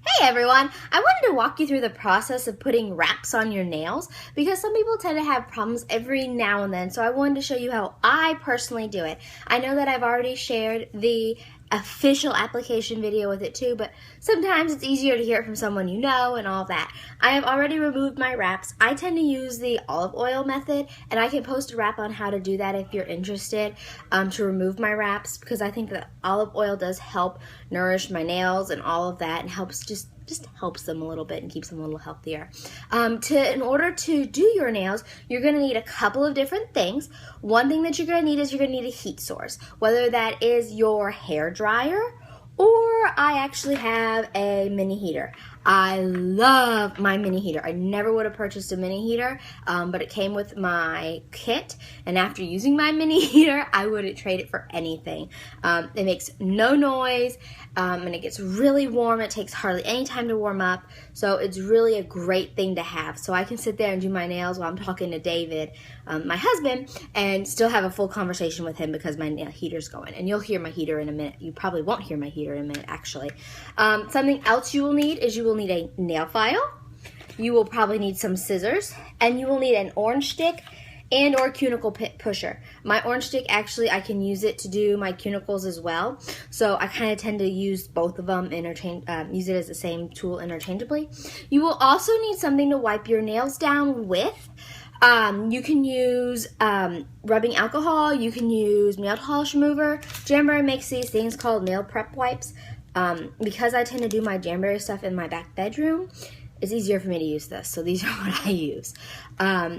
Hey everyone! I wanted to walk you through the process of putting wraps on your nails because some people tend to have problems every now and then, so I wanted to show you how I personally do it. I know that I've already shared the official application video with it too, but sometimes it's easier to hear it from someone you know and all that. I have already removed my wraps. I tend to use the olive oil method, and I can post a wrap on how to do that if you're interested to remove my wraps, because I think that olive oil does help nourish my nails and all of that, and helps just helps them a little bit and keeps them a little healthier. In order to do your nails, you're going to need a couple of different things. One thing that you're going to need is you're going to need a heat source, whether that is your hair dryer or I actually have a mini heater. I love my mini heater. I never would have purchased a mini heater, but it came with my kit, and after using my mini heater, I wouldn't trade it for anything. It makes no noise, and it gets really warm. It takes hardly any time to warm up, so it's really a great thing to have. So I can sit there and do my nails while I'm talking to David, my husband, and still have a full conversation with him because my nail heater's going. And you'll hear my heater in a minute. You probably won't hear my heater in a minute, actually. Something else you will need is you will need a nail file. You will probably need some scissors, and you will need an orange stick and or cuticle pusher. My orange stick, actually, I can use it to do my cuticles as well. So I kind of tend to use both of them, use it as the same tool interchangeably. You will also need something to wipe your nails down with. You can use rubbing alcohol. You can use nail polish remover. Jamberry makes these things called nail prep wipes. Because I tend to do my Jamberry stuff in my back bedroom, it's easier for me to use this, so these are what I use.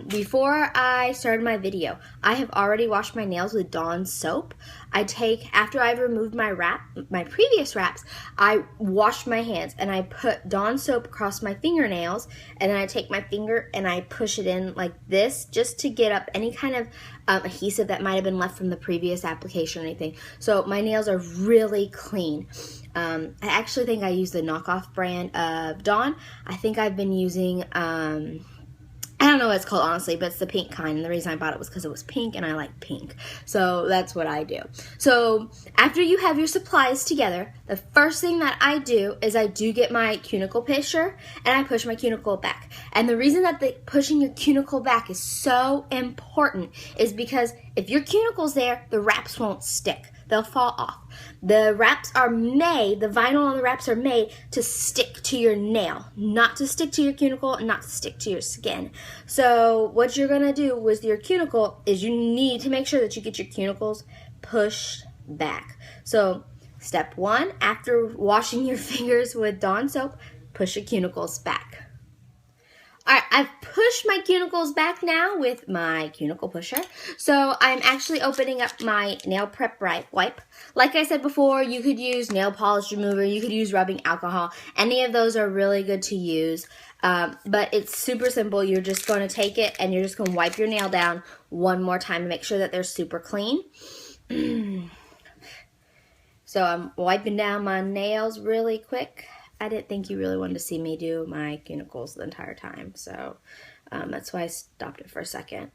Before I started my video, I have already washed my nails with Dawn soap. After I've removed my previous wraps, I wash my hands and I put Dawn soap across my fingernails, and then I take my finger and I push it in like this just to get up any kind of adhesive that might have been left from the previous application or anything. So my nails are really clean. I actually think I use the knockoff brand of Dawn. I think I've been using, I don't know what it's called honestly, but it's the pink kind, and the reason I bought it was because it was pink and I like pink. So that's what I do. So after you have your supplies together, the first thing that I do is I do get my cuticle pusher and I push my cuticle back. And the reason that pushing your cuticle back is so important is because if your cuticle's there, the wraps won't stick. They'll fall off. The vinyl on the wraps are made to stick to your nail, not to stick to your cuticle and not to stick to your skin. So what you're gonna do with your cuticle is you need to make sure that you get your cuticles pushed back. So step one, after washing your fingers with Dawn soap, push your cuticles back. Alright, I've pushed my cuticles back now with my cuticle pusher. So I'm actually opening up my nail prep wipe. Like I said before, you could use nail polish remover, you could use rubbing alcohol. Any of those are really good to use. But it's super simple. You're just going to take it and you're just going to wipe your nail down one more time to make sure that they're super clean. So I'm wiping down my nails really quick. I didn't think you really wanted to see me do my cuticles the entire time, so that's why I stopped it for a second.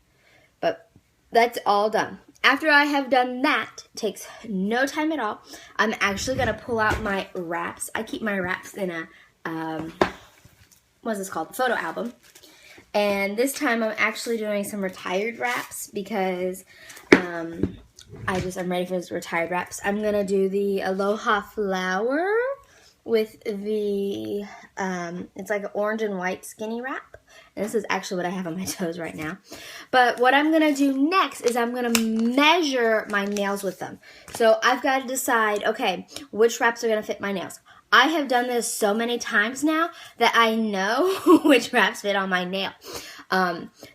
But that's all done. After I have done that, it takes no time at all. I'm actually going to pull out my wraps. I keep my wraps in a, what's this called? Photo album. And this time I'm actually doing some retired wraps because I'm ready for those retired wraps. I'm going to do the Aloha Flower with the, it's like an orange and white skinny wrap. And this is actually what I have on my toes right now. But what I'm going to do next is I'm going to measure my nails with them. So I've got to decide, okay, which wraps are going to fit my nails. I have done this so many times now that I know which wraps fit on my nail.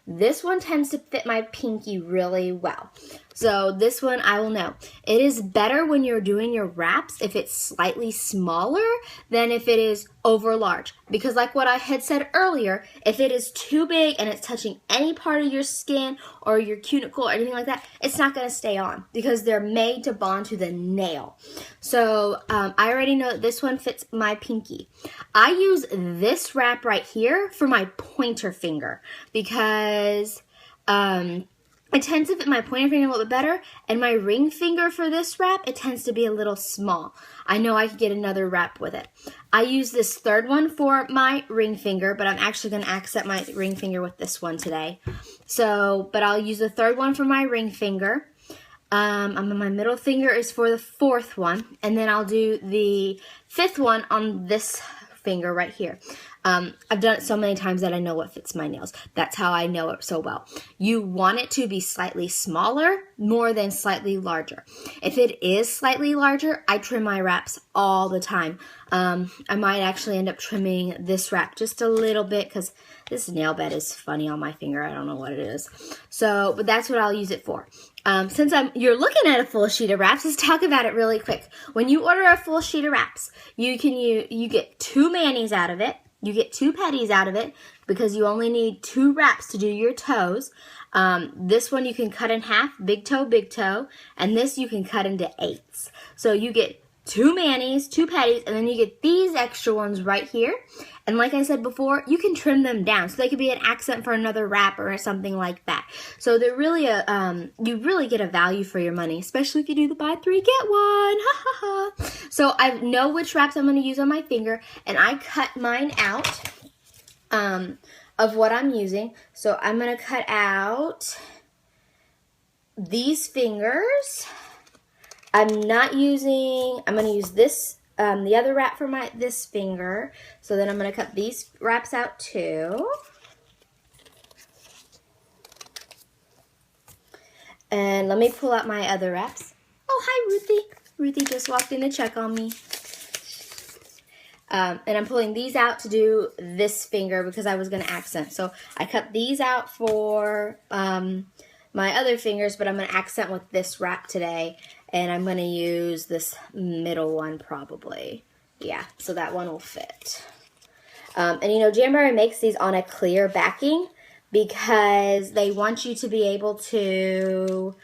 This one tends to fit my pinky really well. So this one I will know. It is better when you're doing your wraps if it's slightly smaller than if it is over large. Because like what I had said earlier, if it is too big and it's touching any part of your skin or your cuticle or anything like that, it's not going to stay on because they're made to bond to the nail. So I already know that this one fits my pinky. I use this wrap right here for my pointer finger because it's it tends to fit my pointer finger a little bit better, and my ring finger for this wrap, it tends to be a little small. I know I could get another wrap with it. I use this third one for my ring finger, but I'm actually going to accent my ring finger with this one today. So, but I'll use the third one for my ring finger. My middle finger is for the fourth one, and then I'll do the fifth one on this finger right here. I've done it so many times that I know what fits my nails. That's how I know it so well. You want it to be slightly smaller more than slightly larger. If it is slightly larger, I trim my wraps all the time. I might actually end up trimming this wrap just a little bit because this nail bed is funny on my finger. I don't know what it is. So, but that's what I'll use it for. Since you're looking at a full sheet of wraps, let's talk about it really quick. When you order a full sheet of wraps, you get 2 manis out of it. You get 2 petties out of it because you only need 2 wraps to do your toes. This one you can cut in half, big toe, and this you can cut into 8s. So you get 2 manis, 2 petties, and then you get these extra ones right here. And like I said before, you can trim them down. So they could be an accent for another wrap or something like that. So they're really you really get a value for your money, especially if you do the buy 3, get 1. Ha ha ha. So I know which wraps I'm going to use on my finger, and I cut mine out of what I'm using. So I'm going to cut out these fingers. I'm going to use this, the other wrap for this finger. So then I'm going to cut these wraps out too. And let me pull out my other wraps. Oh, hi, Ruthie. Ruthie just walked in to check on me. And I'm pulling these out to do this finger because I was going to accent. So I cut these out for my other fingers, but I'm going to accent with this wrap today. And I'm going to use this middle one probably. Yeah, so that one will fit. And you know, Jamberry makes these on a clear backing because they want you to be able to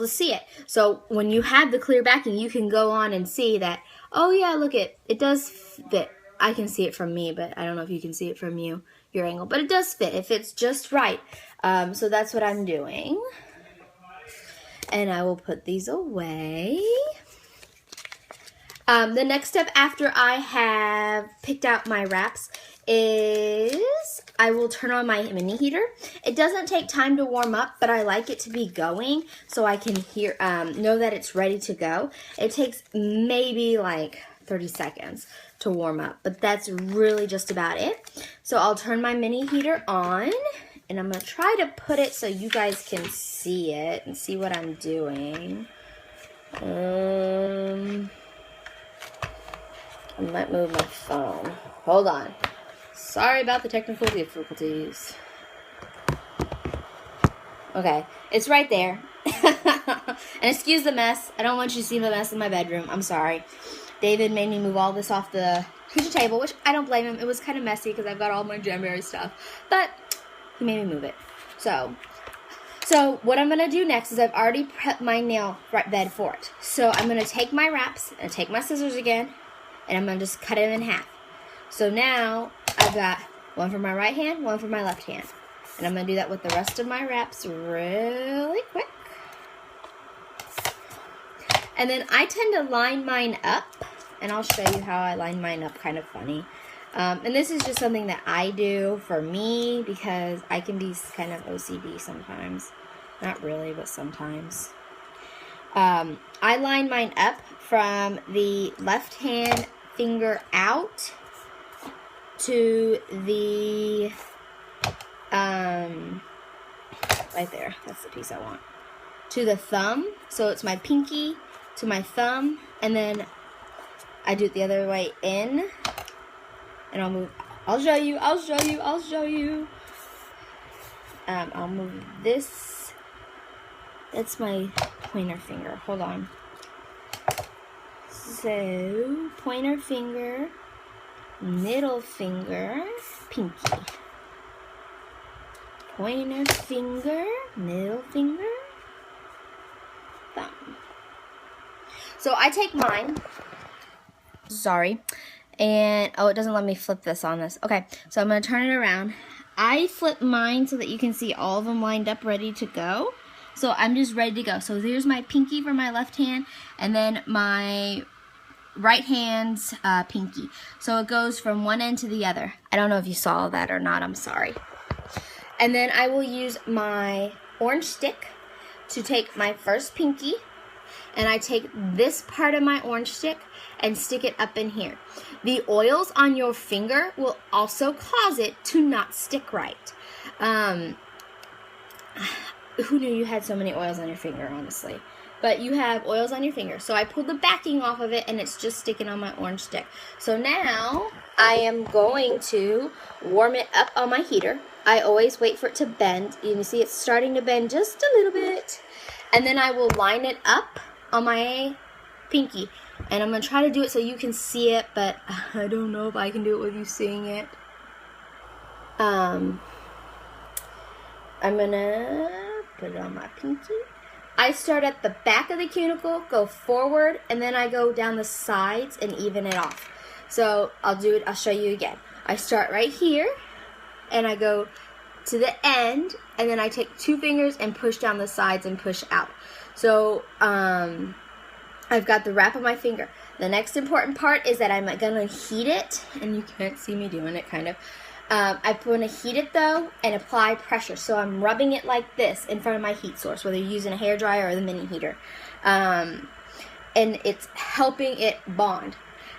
see it. So when you have the clear backing, you can go on and see that, oh yeah, look, it does fit. I can see it from me, but I don't know if you can see it from your angle. But it does fit. It fits just right. So that's what I'm doing. And I will put these away. The next step after I have picked out my wraps is I will turn on my mini heater. It doesn't take time to warm up, but I like it to be going so I can know that it's ready to go. It takes maybe like 30 seconds to warm up, but that's really just about it. So I'll turn my mini heater on. And I'm going to try to put it so you guys can see it and see what I'm doing. I might move my phone. Hold on. Sorry about the technical difficulties. Okay, it's right there. And excuse the mess. I don't want you to see the mess in my bedroom. I'm sorry. David made me move all this off the kitchen table, which I don't blame him. It was kind of messy because I've got all my Jamberry stuff. But he made me move it. So what I'm going to do next is I've already prepped my nail bed for it. So I'm going to take my wraps and take my scissors again, and I'm going to just cut them in half. So now I've got one for my right hand, one for my left hand. And I'm going to do that with the rest of my wraps really quick. And then I tend to line mine up, and I'll show you how I line mine up, kind of funny. And this is just something that I do for me because I can be kind of OCD sometimes. Not really, but sometimes. I line mine up from the left hand finger out to the, right there, that's the piece I want, to the thumb. So it's my pinky to my thumb, and then I do it the other way in. And I'll move, I'll show you. I'll move this. That's my pointer finger. Hold on. So, pointer finger, middle finger, pinky. Pointer finger, middle finger, thumb. So I take mine. Sorry. And, oh, it doesn't let me flip this on this. Okay, so I'm going to turn it around. I flip mine so that you can see all of them lined up ready to go. So I'm just ready to go. So there's my pinky for my left hand, and then my right hand's pinky. So it goes from one end to the other. I don't know if you saw that or not, I'm sorry. And then I will use my orange stick to take my first pinky, and I take this part of my orange stick and stick it up in here. The oils on your finger will also cause it to not stick right. Who knew you had so many oils on your finger, honestly? But you have oils on your finger. So I pulled the backing off of it, and it's just sticking on my orange stick. So now I am going to warm it up on my heater. I always wait for it to bend. You can see it's starting to bend just a little bit. And then I will line it up on my pinky. And I'm going to try to do it so you can see it, but I don't know if I can do it with you seeing it. I'm going to put it on my pinky. I start at the back of the cuticle, go forward, and then I go down the sides and even it off. So I'll show you again. I start right here, and I go to the end, and then I take 2 fingers and push down the sides and push out. So I've got the wrap of my finger. The next important part is that I'm gonna heat it, and you can't see me doing it kind of. I'm going to heat it though and apply pressure. So I'm rubbing it like this in front of my heat source, whether you're using a hairdryer or the mini heater. And it's helping it bond.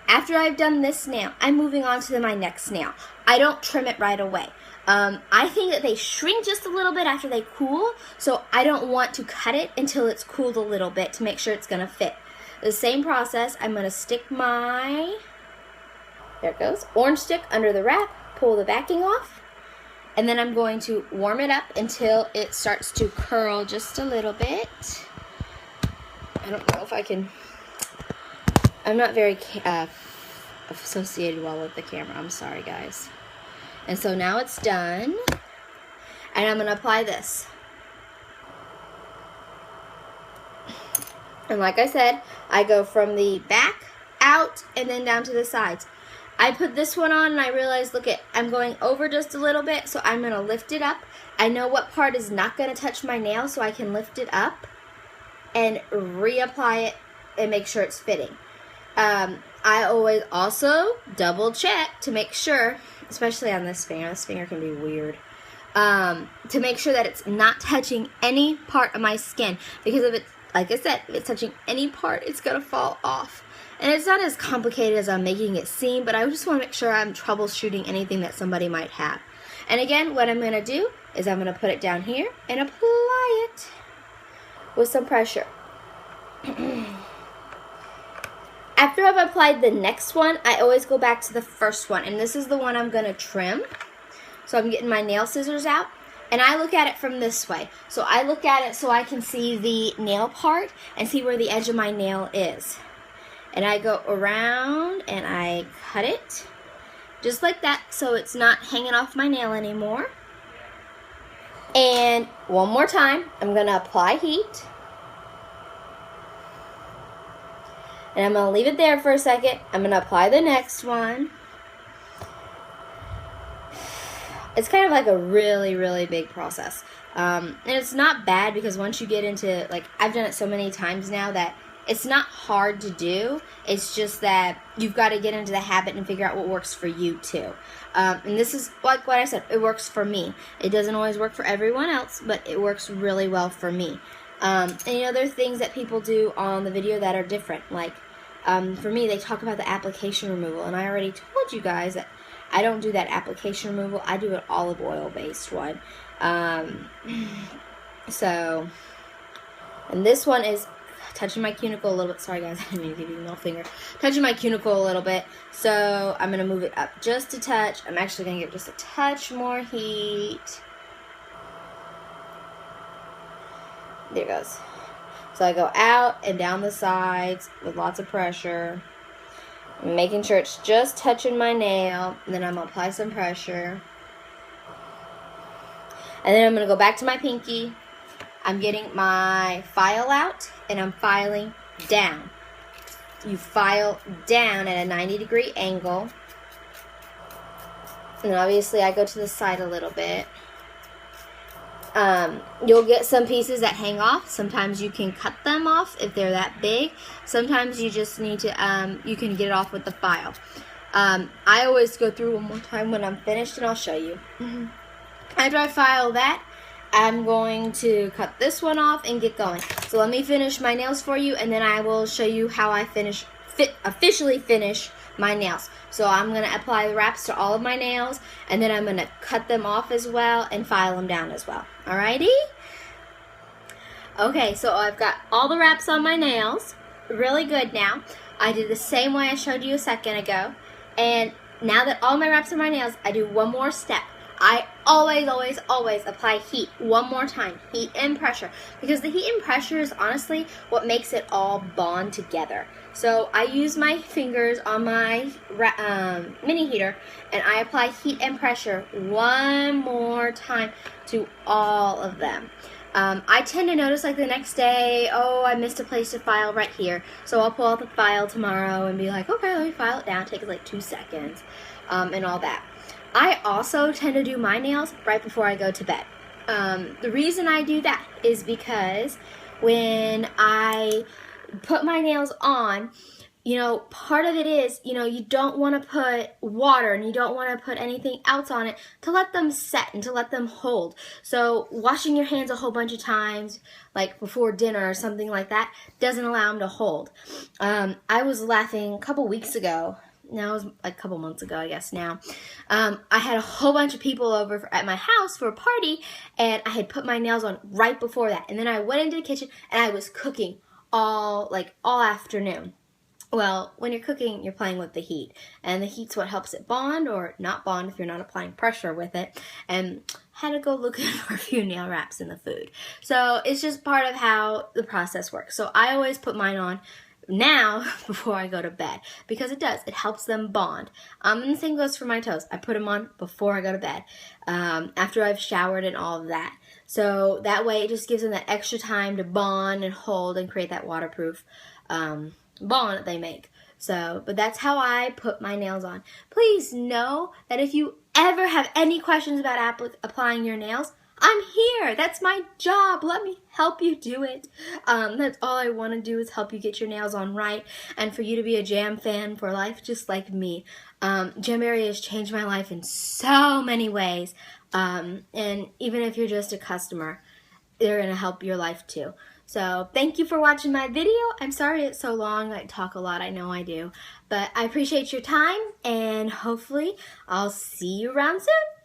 After I've done this nail, I'm moving on to my next nail. I don't trim it right away. I think that they shrink just a little bit after they cool, so I don't want to cut it until it's cooled a little bit to make sure it's going to fit. The same process, I'm going to stick my, there it goes, orange stick under the wrap. Pull the backing off, and then I'm going to warm it up until it starts to curl just a little bit. I don't know if I can, I'm not very associated well with the camera, I'm sorry guys. And so now it's done, and I'm going to apply this. And like I said, I go from the back, out, and then down to the sides. I put this one on and I realized, look it, I'm going over just a little bit, so I'm going to lift it up. I know what part is not going to touch my nail, so I can lift it up and reapply it and make sure it's fitting. I always also double check to make sure, especially on this finger can be weird, to make sure that it's not touching any part of my skin, because if it's, like I said, if it's touching any part, it's going to fall off. And it's not as complicated as I'm making it seem, but I just want to make sure I'm troubleshooting anything that somebody might have. And again, what I'm going to do is I'm going to put it down here and apply it with some pressure. After I've applied the next one, I always go back to the first one. And this is the one I'm going to trim. So I'm getting my nail scissors out. And I look at it from this way. So I look at it so I can see the nail part and see where the edge of my nail is. And I go around and I cut it just like that so it's not hanging off my nail anymore. And one more time, I'm going to apply heat. And I'm going to leave it there for a second. I'm going to apply the next one. It's kind of like a really, really big process. And it's not bad because once you get into, like, I've done it so many times now that it's not hard to do. It's just that you've got to get into the habit and figure out what works for you too. And this is like what I said, it works for me. It doesn't always work for everyone else, but it works really well for me. And you know, there are things that people do on the video that are different. Like for me, they talk about the application removal, and I already told you guys that I don't do that application removal. I do an olive oil based one. So, and this one is touching my cuticle a little bit. Sorry guys, I didn't mean to give you the middle finger. Touching my cuticle a little bit. So I'm going to move it up just a touch. I'm actually going to give just a touch more heat. There it goes. So I go out and down the sides with lots of pressure. I'm making sure it's just touching my nail. And then I'm going to apply some pressure. And then I'm going to go back to my pinky. I'm getting my file out and I'm filing down. You file down at a 90-degree angle. And obviously I go to the side a little bit. You'll get some pieces that hang off. Sometimes you can cut them off if they're that big. Sometimes you just need to, you can get it off with the file. I always go through one more time when I'm finished, and I'll show you. After I file that, I'm going to cut this one off and get going. So let me finish my nails for you, and then I will show you how I officially finish my nails. So I'm going to apply the wraps to all of my nails, and then I'm going to cut them off as well and file them down as well. Alrighty? Okay, so I've got all the wraps on my nails. Really good now. I did the same way I showed you a second ago. And now that all my wraps are on my nails, I do one more step. I always apply heat one more time, heat and pressure, because the heat and pressure is honestly what makes it all bond together. So I use my fingers on my mini heater, and I apply heat and pressure one more time to all of them. I tend to notice like the next day, oh, I missed a place to file right here. So I'll pull out the file tomorrow and be like, okay, let me file it down. It takes like 2 seconds and all that. I also tend to do my nails right before I go to bed. The reason I do that is because when I put my nails on, you know, part of it is, you know, you don't want to put water and you don't want to put anything else on it to let them set and to let them hold. So washing your hands a whole bunch of times, like before dinner or something like that, doesn't allow them to hold. I was laughing a couple weeks ago. Now it was like a couple months ago, I guess now. I had a whole bunch of people over at my house for a party, and I had put my nails on right before that. And then I went into the kitchen and I was cooking all afternoon. Well, when you're cooking, you're playing with the heat, and the heat's what helps it bond or not bond if you're not applying pressure with it. And had to go looking for a few nail wraps in the food. So it's just part of how the process works. So I always put mine on now before I go to bed, because it helps them bond. And the same goes for my toes. I put them on before I go to bed, after I've showered and all of that. So that way it just gives them that extra time to bond and hold and create that waterproof bond that they make. So, but that's how I put my nails on. Please know that if you ever have any questions about applying your nails, I'm here. That's my job. Let me help you do it. That's all I want to do is help you get your nails on right, and for you to be a Jam fan for life just like me. Jamberry has changed my life in so many ways, and even if you're just a customer, they're going to help your life too. So thank you for watching my video. I'm sorry it's so long. I talk a lot. I know I do. But I appreciate your time, and hopefully I'll see you around soon.